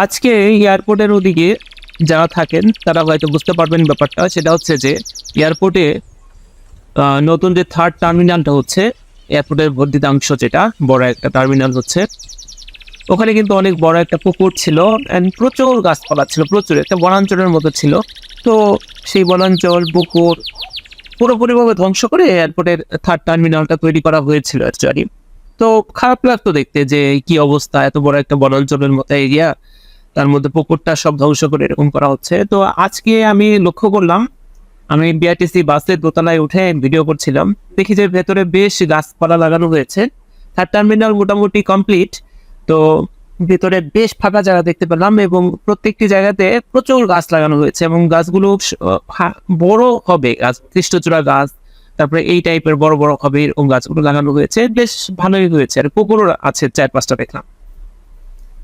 আজকে এয়ারপোর্টের ওদিকে যারা থাকেন তারা হয়তো বুঝতে পারবেন ব্যাপারটা। সেটা হচ্ছে যে এয়ারপোর্টে নতুন যে থার্ড টার্মিনালটা হচ্ছে, এয়ারপোর্টের বর্ধিতাংশ যেটা বড় একটা টার্মিনাল হচ্ছে, ওখানে কিন্তু অনেক বড় একটা পুকুর ছিল অ্যান্ড প্রচুর গাছপালা ছিল, প্রচুর একটা বনাঞ্চলের মতো ছিল। তো সেই বনাঞ্চল পুকুর পুরোপুরিভাবে ধ্বংস করে এয়ারপোর্টের থার্ড টার্মিনালটা তৈরি করা হয়েছিল অ্যাকচুয়ালি। তো খারাপ লাগতো দেখতে যে কি অবস্থা, এত বড় একটা বনাঞ্চলের মতো এরিয়া, তার মধ্যে পুকুরটা সব ধ্বংস করে এরকম করা হচ্ছে। তো আজকে আমি লক্ষ্য করলাম, আমি বিআরটিসি বাসের দোতলায় উঠে ভিডিও করছিলাম, দেখি যে ভেতরে বেশ গাছপালা লাগানো হয়েছে। থার্ড টার্মিনাল মোটামুটি কমপ্লিট। তো ভেতরে বেশ ফাঁকা জায়গা দেখতে পেলাম এবং প্রত্যেকটি জায়গাতে প্রচুর গাছ লাগানো হয়েছে এবং গাছগুলো বড় হবে, গাছ কৃষ্ণচূড়া গাছ, তারপরে এই টাইপের বড় বড় হবে এরকম গাছগুলো লাগানো হয়েছে, বেশ ভালোই হয়েছে। আর পুকুরও আছে 4-5টা দেখলাম।